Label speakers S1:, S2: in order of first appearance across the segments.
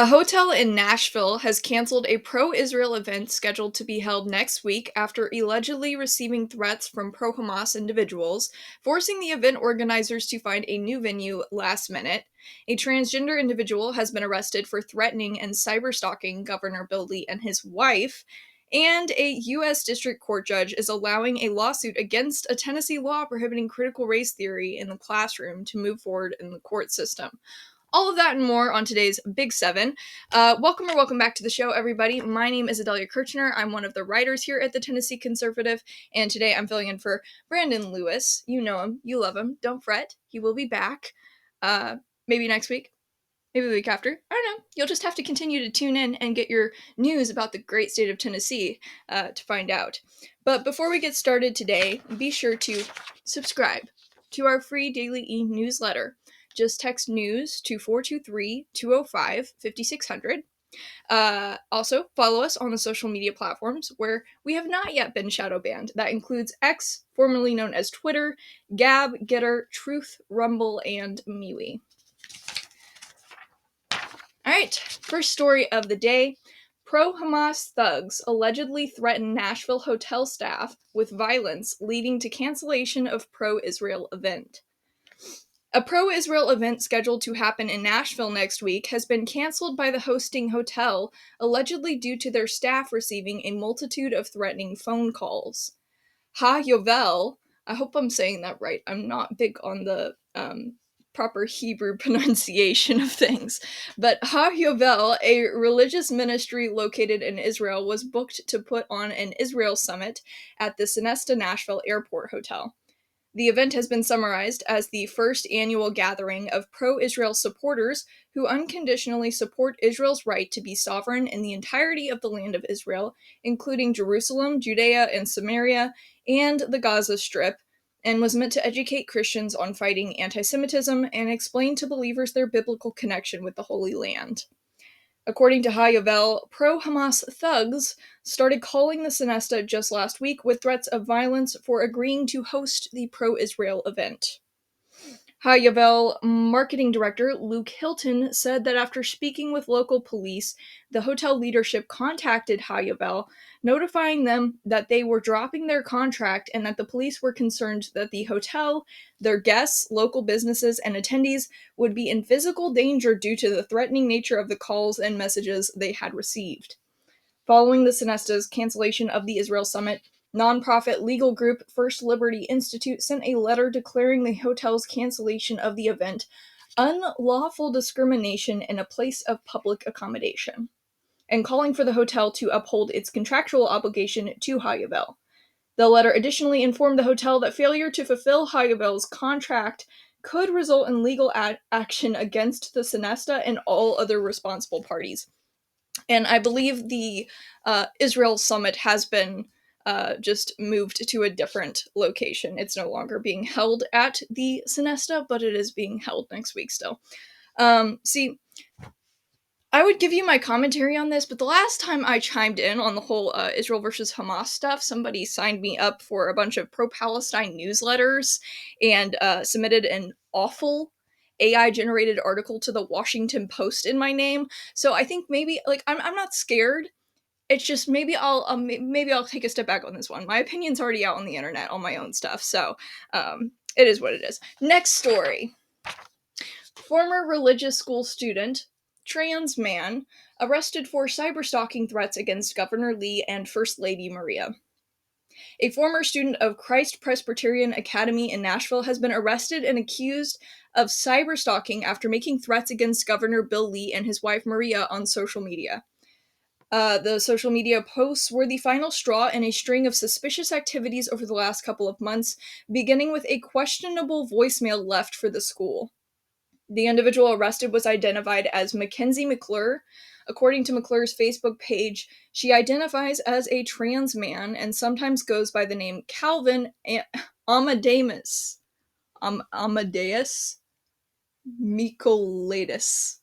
S1: A hotel in Nashville has canceled a pro-Israel event scheduled to be held next week after allegedly receiving threats from pro-Hamas individuals, forcing the event organizers to find a new venue last minute. A transgender individual has been arrested for threatening and cyberstalking Governor Bill Lee and his wife, and a U.S. District Court judge is allowing a lawsuit against a Tennessee law prohibiting critical race theory in the classroom to move forward in the court system. All of that and more on today's Big Seven. Welcome back to the show, everybody. My name is Adelia Kirchner. I'm one of the writers here at the Tennessee Conservative, and today I'm filling in for Brandon Lewis. You know him, you love him. Don't fret, he will be back. Maybe next week, maybe the week after. I don't know. You'll just have to continue to tune in and get your news about the great state of Tennessee to find out. But before we get started today, be sure to subscribe to our free daily e-newsletter. Just text news to 423-205-5600. Also, follow us on the social media platforms where we have not yet been shadow banned. That includes X, formerly known as Twitter, Gab, Getter, Truth, Rumble, and MeWe. Alright, first story of the day. Pro-Hamas thugs allegedly threaten Nashville hotel staff with violence, leading to cancellation of pro-Israel event. A pro-Israel event scheduled to happen in Nashville next week has been canceled by the hosting hotel, allegedly due to their staff receiving a multitude of threatening phone calls. Ha-Yovel, I hope I'm saying that right, I'm not big on the proper Hebrew pronunciation of things, but Ha-Yovel, a religious ministry located in Israel, was booked to put on an Israel summit at the Sonesta Nashville Airport Hotel. The event has been summarized as the first annual gathering of pro-Israel supporters who unconditionally support Israel's right to be sovereign in the entirety of the land of Israel, including Jerusalem, Judea, and Samaria, and the Gaza Strip, and was meant to educate Christians on fighting anti-Semitism and explain to believers their biblical connection with the Holy Land. According to Ha-Yovel, pro-Hamas thugs started calling the Sonesta just last week with threats of violence for agreeing to host the pro-Israel event. Ha-Yovel marketing director Luke Hilton said that after speaking with local police, the hotel leadership contacted Ha-Yovel, notifying them that they were dropping their contract and that the police were concerned that the hotel, their guests, local businesses, and attendees would be in physical danger due to the threatening nature of the calls and messages they had received. Following the Sonesta's cancellation of the Israel Summit, nonprofit legal group First Liberty Institute sent a letter declaring the hotel's cancellation of the event unlawful discrimination in a place of public accommodation, and calling for the hotel to uphold its contractual obligation to Ha-Yovel. The letter additionally informed the hotel that failure to fulfill Ha-Yovel's contract could result in legal action against the Sonesta and all other responsible parties. And I believe the Israel summit has been just moved to a different location. It's no longer being held at the Sonesta, but it is being held next week still. See, I would give you my commentary on this, but the last time I chimed in on the whole Israel versus Hamas stuff, somebody signed me up for a bunch of pro-Palestine newsletters and submitted an awful AI-generated article to the Washington Post in my name. So I think maybe, like, I'm not scared. It's just maybe I'll take a step back on this one. My opinion's already out on the internet on my own stuff, so it is what it is. Next story. Former religious school student, trans man, arrested for cyberstalking threats against Governor Lee and First Lady Maria. A former student of Christ Presbyterian Academy in Nashville has been arrested and accused of cyberstalking after making threats against Governor Bill Lee and his wife Maria on social media. The social media posts were the final straw in a string of suspicious activities over the last couple of months, beginning with a questionable voicemail left for the school. The individual arrested was identified as Mackenzie McClure. According to McClure's Facebook page, she identifies as a trans man and sometimes goes by the name Calvin Amadeus Michaelatus.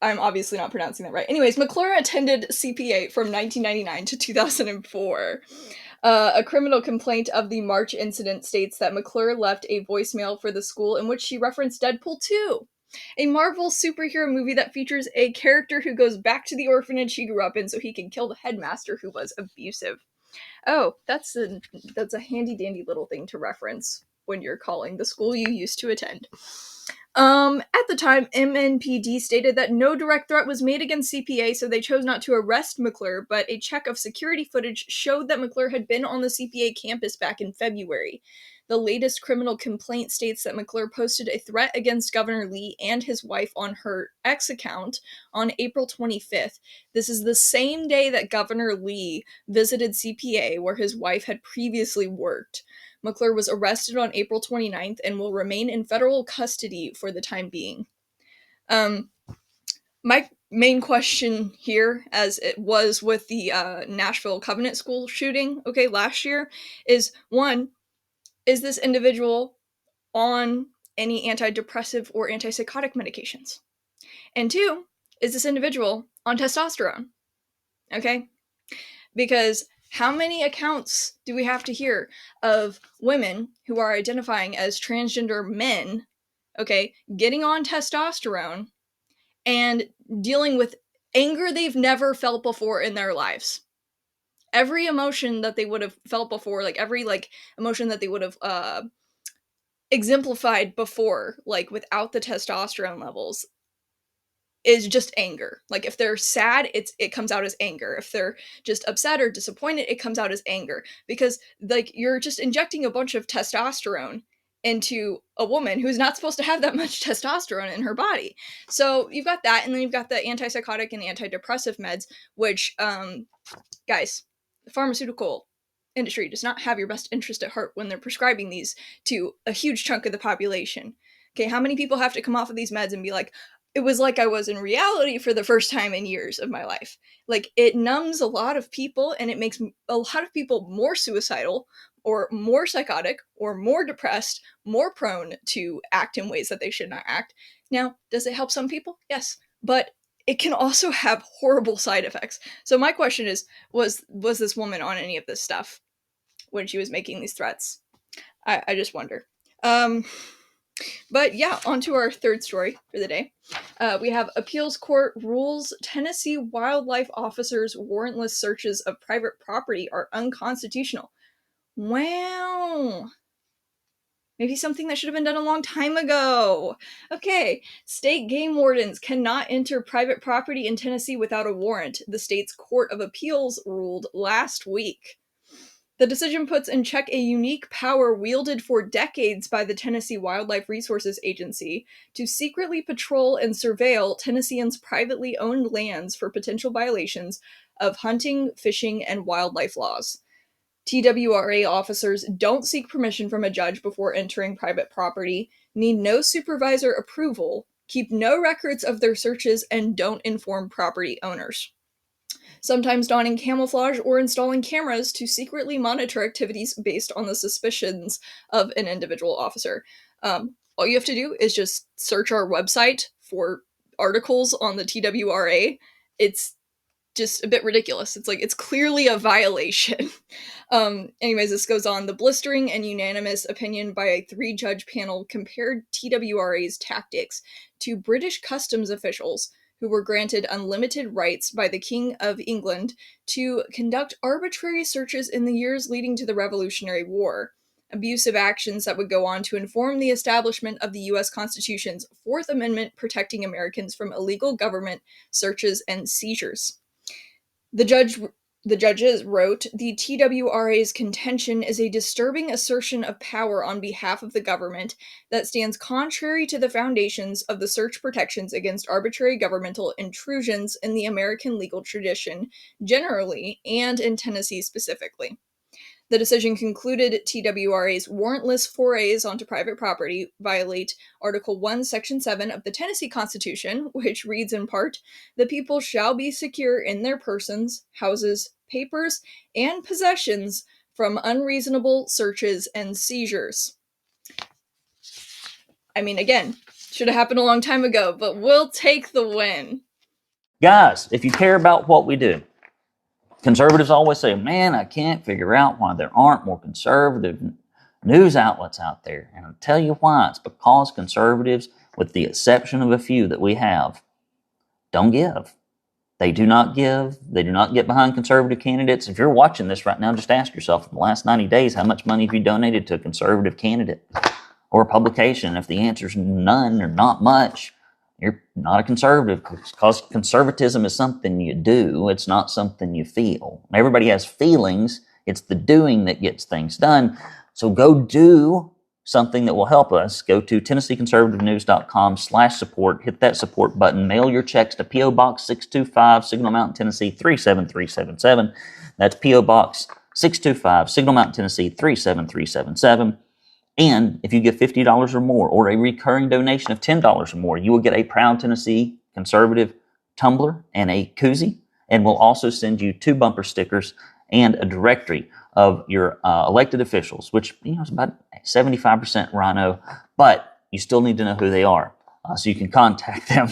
S1: I'm obviously not pronouncing that right. Anyways, McClure attended CPA from 1999 to 2004. A criminal complaint of the March incident states that McClure left a voicemail for the school in which she referenced Deadpool 2. A Marvel superhero movie that features a character who goes back to the orphanage he grew up in so he can kill the headmaster who was abusive. Oh, that's a handy dandy little thing to reference when you're calling the school you used to attend. At the time, MNPD stated that no direct threat was made against CPA, so they chose not to arrest McClure, but a check of security footage showed that McClure had been on the CPA campus back in February. The latest criminal complaint states that McClure posted a threat against Governor Lee and his wife on her X account on April 25th. This is the same day that Governor Lee visited CPA, where his wife had previously worked. McClure was arrested on April 29th and will remain in federal custody for the time being. My main question here, as it was with the Nashville Covenant School shooting, last year, is one, is this individual on any antidepressive or antipsychotic medications? And two, is this individual on testosterone? Okay? Because how many accounts do we have to hear of women who are identifying as transgender men, getting on testosterone and dealing with anger they've never felt before in their lives? Every emotion that they would have felt before, every emotion that they would have exemplified before, without the testosterone levels, is just anger. If they're sad, it comes out as anger. If they're just upset or disappointed, it comes out as anger. Because you're just injecting a bunch of testosterone into a woman who's not supposed to have that much testosterone in her body. So you've got that, and then you've got the antipsychotic and antidepressive meds, which, guys, the pharmaceutical industry does not have your best interest at heart when they're prescribing these to a huge chunk of the population. Okay, how many people have to come off of these meds and be like, it was like I was in reality for the first time in years of my life? It numbs a lot of people, and it makes a lot of people more suicidal, or more psychotic, or more depressed, more prone to act in ways that they should not act. Now, does it help some people? Yes, but it can also have horrible side effects. So my question is, was this woman on any of this stuff when she was making these threats? I just wonder. But yeah, on to our third story for the day. We have appeals court rules Tennessee wildlife officers' warrantless searches of private property are unconstitutional. Wow. Maybe something that should have been done a long time ago. Okay, state game wardens cannot enter private property in Tennessee without a warrant, the state's Court of Appeals ruled last week. The decision puts in check a unique power wielded for decades by the Tennessee Wildlife Resources Agency to secretly patrol and surveil Tennesseans' privately owned lands for potential violations of hunting, fishing, and wildlife laws. TWRA officers don't seek permission from a judge before entering private property, need no supervisor approval, keep no records of their searches, and don't inform property owners. Sometimes donning camouflage or installing cameras to secretly monitor activities based on the suspicions of an individual officer. All you have to do is just search our website for articles on the TWRA. It's just a bit ridiculous. It's clearly a violation. Anyways, this goes on. The blistering and unanimous opinion by a 3-judge panel compared TWRA's tactics to British customs officials who were granted unlimited rights by the King of England to conduct arbitrary searches in the years leading to the Revolutionary War. Abusive actions that would go on to inform the establishment of the U.S. Constitution's Fourth Amendment protecting Americans from illegal government searches and seizures. The judges wrote, the TWRA's contention is a disturbing assertion of power on behalf of the government that stands contrary to the foundations of the search protections against arbitrary governmental intrusions in the American legal tradition generally and in Tennessee specifically. The decision concluded TWRA's warrantless forays onto private property violate Article 1, Section 7 of the Tennessee Constitution, which reads in part, "The people shall be secure in their persons, houses, papers, and possessions from unreasonable searches and seizures." I mean, again, should have happened a long time ago, but we'll take the win.
S2: Guys, if you care about what we do, conservatives always say, man, I can't figure out why there aren't more conservative news outlets out there. And I'll tell you why. It's because conservatives with the exception of a few that we have, don't give. They do not give. They do not get behind conservative candidates. If you're watching this right now, just ask yourself, in the last 90 days, how much money have you donated to a conservative candidate or a publication? If the answer is none or not much, you're not a conservative, because conservatism is something you do. It's not something you feel. Everybody has feelings. It's the doing that gets things done. So go do something that will help us. Go to TennesseeConservativeNews.com/support. Hit that support button. Mail your checks to P.O. Box 625, Signal Mountain, Tennessee 37377. That's P.O. Box 625, Signal Mountain, Tennessee 37377. And if you give $50 or more, or a recurring donation of $10 or more, you will get a Proud Tennessee Conservative tumbler and a koozie. And we'll also send you 2 bumper stickers and a directory of your elected officials, which is about 75% Rhino, but you still need to know who they are, so you can contact them.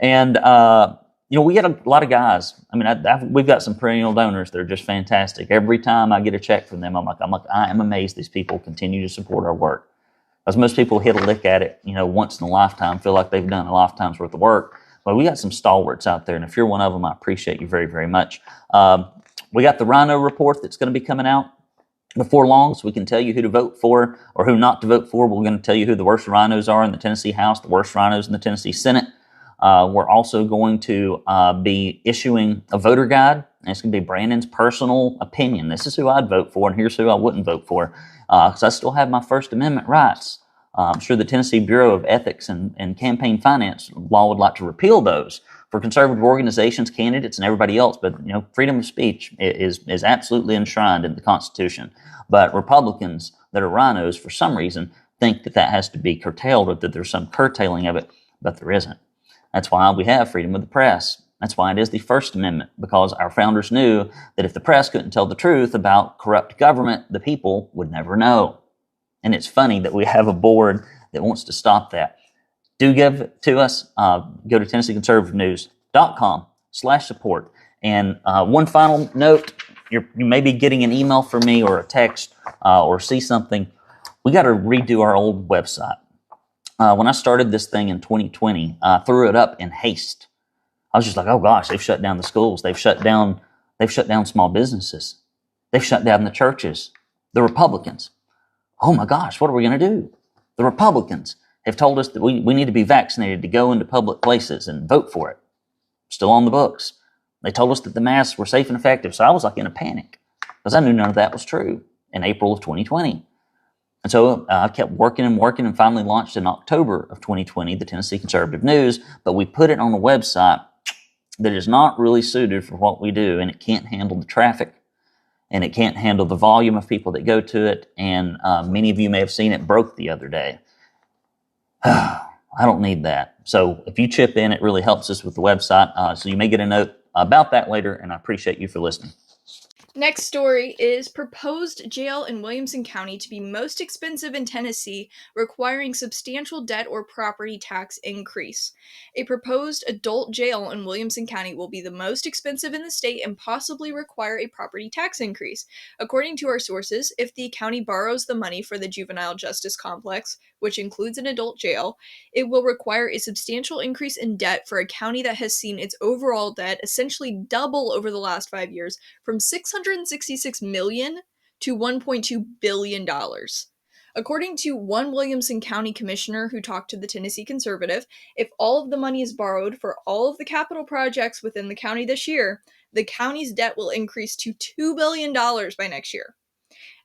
S2: And we get a lot of guys. I mean, we've got some perennial donors that are just fantastic. Every time I get a check from them, I'm like, I am amazed these people continue to support our work. Because most people hit a lick at it, once in a lifetime, feel like they've done a lifetime's worth of work. But we got some stalwarts out there, and if you're one of them, I appreciate you very, very much. We got the Rhino report that's going to be coming out before long, so we can tell you who to vote for or who not to vote for. We're going to tell you who the worst rhinos are in the Tennessee House, the worst rhinos in the Tennessee Senate. We're also going to be issuing a voter guide, and it's going to be Brandon's personal opinion. This is who I'd vote for, and here's who I wouldn't vote for, because I still have my First Amendment rights. I'm sure the Tennessee Bureau of Ethics and Campaign Finance law would like to repeal those for conservative organizations, candidates, and everybody else. But freedom of speech is absolutely enshrined in the Constitution. But Republicans that are rhinos, for some reason, think that has to be curtailed, or that there's some curtailing of it, but there isn't. That's why we have freedom of the press. That's why it is the First Amendment, because our founders knew that if the press couldn't tell the truth about corrupt government, the people would never know. And it's funny that we have a board that wants to stop that. Do give to us. Go to TennesseeConservativeNews.com/support. And one final note, you may be getting an email from me or a text or see something. We got to redo our old website. When I started this thing in 2020, I threw it up in haste. I was just like, oh gosh, they've shut down the schools. They've shut down small businesses. They've shut down the churches. The Republicans. Oh my gosh, what are we going to do? The Republicans have told us that we need to be vaccinated to go into public places and vote for it. Still on the books. They told us that the masks were safe and effective. So I was like in a panic because I knew none of that was true in April of 2020. And so I kept working and finally launched in October of 2020, the Tennessee Conservative News, but we put it on a website that is not really suited for what we do, and it can't handle the traffic, and it can't handle the volume of people that go to it, and many of you may have seen it broke the other day. I don't need that. So if you chip in, it really helps us with the website. So you may get a note about that later, and I appreciate you for listening.
S1: Next story is proposed jail in Williamson County to be most expensive in Tennessee, requiring substantial debt or property tax increase. A proposed adult jail in Williamson County will be the most expensive in the state and possibly require a property tax increase. According to our sources, if the county borrows the money for the juvenile justice complex, which includes an adult jail, it will require a substantial increase in debt for a county that has seen its overall debt essentially double over the last 5 years, from $666 million to $1.2 billion. According to one Williamson County commissioner who talked to the Tennessee Conservative, if all of the money is borrowed for all of the capital projects within the county this year, the county's debt will increase to $2 billion by next year.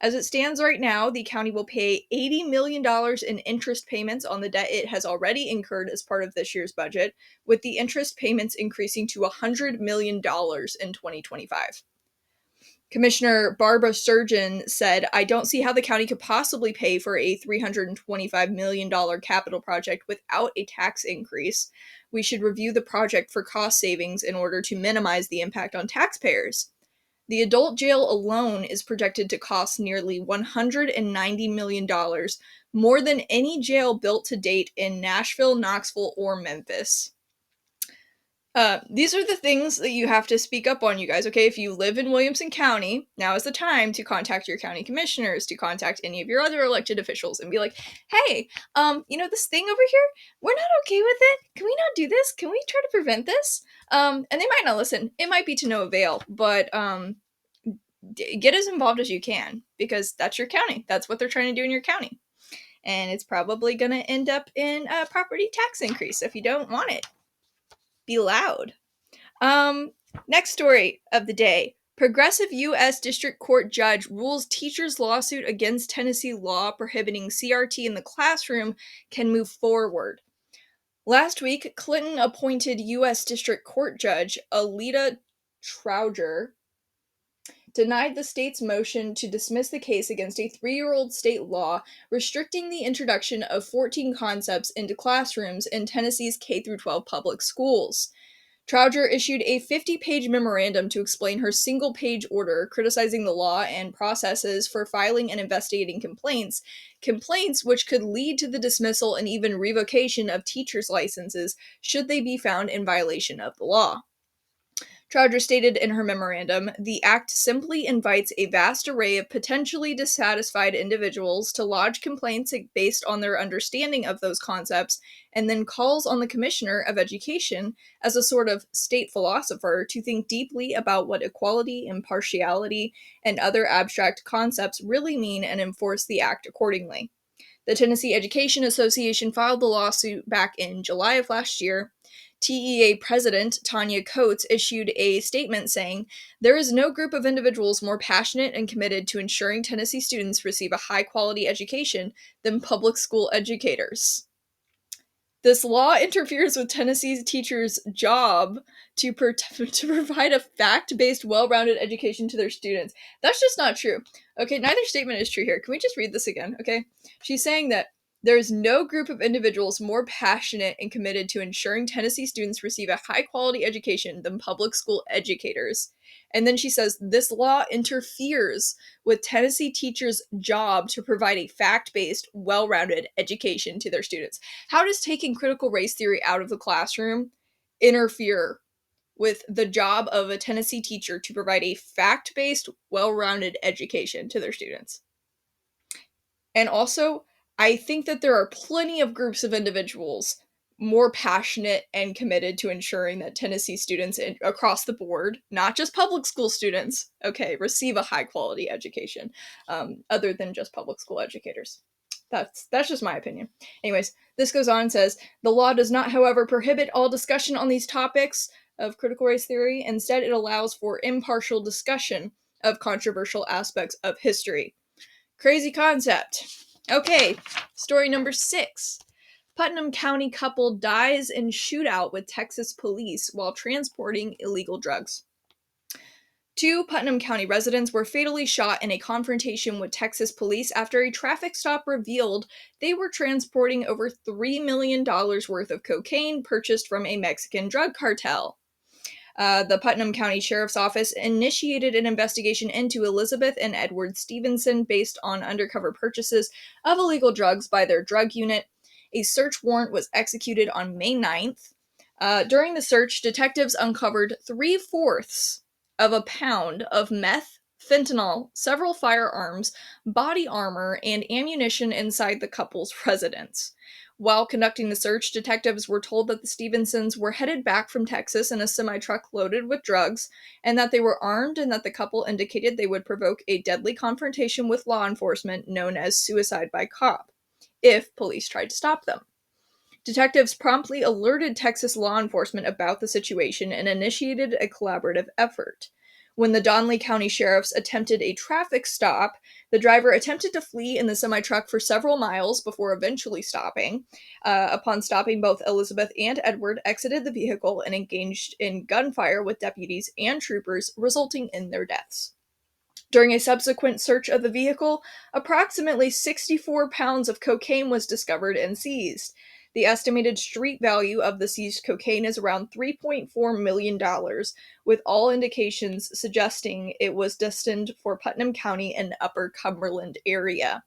S1: As it stands right now, the county will pay $80 million in interest payments on the debt it has already incurred as part of this year's budget, with the interest payments increasing to $100 million in 2025. Commissioner Barbara Sturgeon said, "I don't see how the county could possibly pay for a $325 million capital project without a tax increase. We should review the project for cost savings in order to minimize the impact on taxpayers." The adult jail alone is projected to cost nearly $190 million, more than any jail built to date in Nashville, Knoxville, or Memphis. These are the things that you have to speak up on, you guys, okay? If you live in Williamson County, now is the time to contact your county commissioners, to contact any of your other elected officials and be like, hey, this thing over here, we're not okay with it. Can we not do this? Can we try to prevent this? And they might not listen. It might be to no avail, but get as involved as you can, because that's your county. That's what they're trying to do in your county. And it's probably going to end up in a property tax increase if you don't want it. Be loud. Next story of the day. Progressive U.S. District Court judge rules teacher's lawsuit against Tennessee law prohibiting CRT in the classroom can move forward. Last week, Clinton appointed U.S. District Court Judge Alita Trouger denied the state's motion to dismiss the case against a 3-year-old state law restricting the introduction of 14 concepts into classrooms in Tennessee's K-12 public schools. Trouger issued a 50-page memorandum to explain her single-page order criticizing the law and processes for filing and investigating complaints which could lead to the dismissal and even revocation of teachers' licenses should they be found in violation of the law. Trouger stated in her memorandum, the act simply invites a vast array of potentially dissatisfied individuals to lodge complaints based on their understanding of those concepts, and then calls on the Commissioner of Education, as a sort of state philosopher, to think deeply about what equality, impartiality, and other abstract concepts really mean and enforce the act accordingly. The Tennessee Education Association filed the lawsuit back in July of last year. TEA President Tanya Coates issued a statement saying, there is no group of individuals more passionate and committed to ensuring Tennessee students receive a high-quality education than public school educators. This law interferes with Tennessee's teachers' job to provide a fact-based, well-rounded education to their students. That's just not true. Okay, neither statement is true here. Can we just read this again, okay? She's saying that there is no group of individuals more passionate and committed to ensuring Tennessee students receive a high-quality education than public school educators. And then she says, this law interferes with Tennessee teachers' job to provide a fact-based, well-rounded education to their students. How does taking critical race theory out of the classroom interfere with the job of a Tennessee teacher to provide a fact-based, well-rounded education to their students? And also, I think that there are plenty of groups of individuals more passionate and committed to ensuring that Tennessee students across the board, not just public school students, okay, receive a high quality education, other than just public school educators. That's just my opinion. Anyways, this goes on and says, the law does not, however, prohibit all discussion on these topics of critical race theory. Instead, it allows for impartial discussion of controversial aspects of history. Crazy concept. Okay, story number 6. Putnam County couple dies in shootout with Texas police while transporting illegal drugs. 2 Putnam County residents were fatally shot in a confrontation with Texas police after a traffic stop revealed they were transporting over $3 million worth of cocaine purchased from a Mexican drug cartel. The Putnam County Sheriff's Office initiated an investigation into Elizabeth and Edward Stevenson based on undercover purchases of illegal drugs by their drug unit. A search warrant was executed on May 9th. During the search, detectives uncovered 3/4 of a pound of meth, fentanyl, several firearms, body armor, and ammunition inside the couple's residence. While conducting the search, detectives were told that the Stevensons were headed back from Texas in a semi-truck loaded with drugs, and that they were armed, and that the couple indicated they would provoke a deadly confrontation with law enforcement known as suicide by cop, if police tried to stop them. Detectives promptly alerted Texas law enforcement about the situation and initiated a collaborative effort. When the Donley County Sheriffs attempted a traffic stop, the driver attempted to flee in the semi-truck for several miles before eventually stopping. Upon stopping, both Elizabeth and Edward exited the vehicle and engaged in gunfire with deputies and troopers, resulting in their deaths. During a subsequent search of the vehicle, approximately 64 pounds of cocaine was discovered and seized. The estimated street value of the seized cocaine is around $3.4 million, with all indications suggesting it was destined for Putnam County and Upper Cumberland area.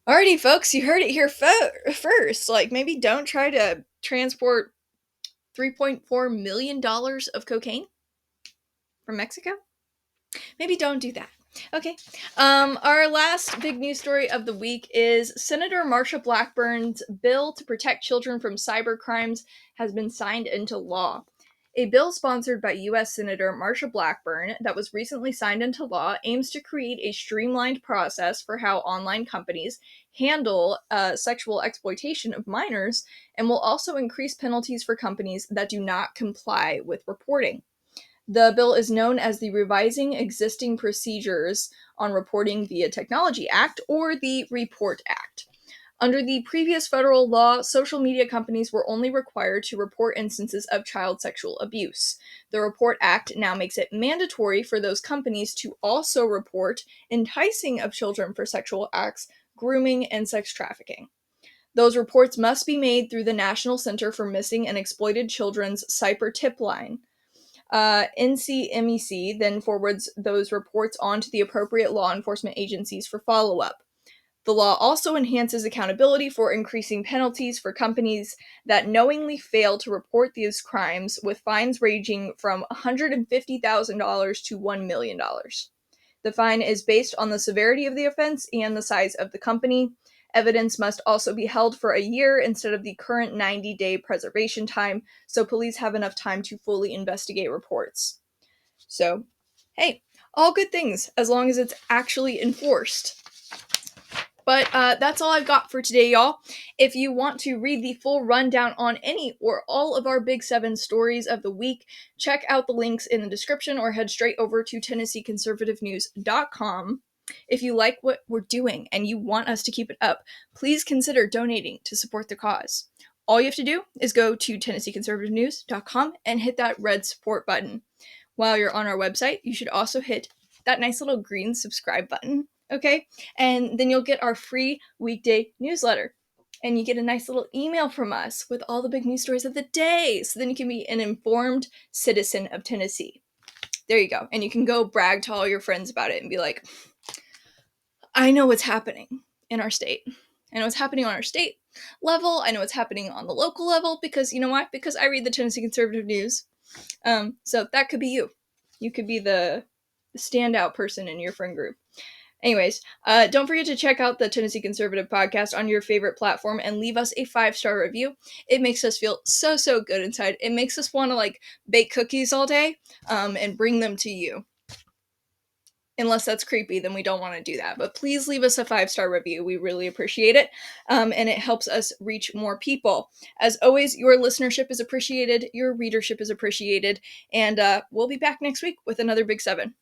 S1: Alrighty, folks, you heard it here first. Like, maybe don't try to transport $3.4 million of cocaine from Mexico. Maybe don't do that. Okay. Our last big news story of the week is Senator Marsha Blackburn's bill to protect children from cyber crimes has been signed into law. A bill sponsored by U.S. Senator Marsha Blackburn that was recently signed into law aims to create a streamlined process for how online companies handle sexual exploitation of minors, and will also increase penalties for companies that do not comply with reporting. The bill is known as the Revising Existing Procedures on Reporting via Technology Act, or the REPORT Act. Under the previous federal law, social media companies were only required to report instances of child sexual abuse. The REPORT Act now makes it mandatory for those companies to also report enticing of children for sexual acts, grooming, and sex trafficking. Those reports must be made through the National Center for Missing and Exploited Children's Cyber Tip Line. NCMEC then forwards those reports on to the appropriate law enforcement agencies for follow-up. The law also enhances accountability for increasing penalties for companies that knowingly fail to report these crimes, with fines ranging from $150,000 to $1 million. The fine is based on the severity of the offense and the size of the company. Evidence must also be held for a year instead of the current 90-day preservation time, so police have enough time to fully investigate reports. So, hey, all good things as long as it's actually enforced. But that's all I've got for today, y'all. If you want to read the full rundown on any or all of our Big 7 stories of the week, check out the links in the description or head straight over to TennesseeConservativeNews.com. If you like what we're doing and you want us to keep it up, please consider donating to support the cause. All you have to do is go to TennesseeConservativeNews.com and hit that red support button. While you're on our website, you should also hit that nice little green subscribe button, okay? And then you'll get our free weekday newsletter. And you get a nice little email from us with all the big news stories of the day. So then you can be an informed citizen of Tennessee. There you go. And you can go brag to all your friends about it and be like, I know what's happening in our state. I know what's happening on our state level. I know what's happening on the local level because, you know why? Because I read the Tennessee Conservative News. So that could be you. You could be the standout person in your friend group. Anyways, don't forget to check out the Tennessee Conservative podcast on your favorite platform and leave us a 5-star review. It makes us feel so good inside. It makes us want to bake cookies all day and bring them to you. Unless that's creepy, then we don't want to do that. But please leave us a 5-star review. We really appreciate it. And it helps us reach more people. As always, your listenership is appreciated. Your readership is appreciated. And we'll be back next week with another Big 7.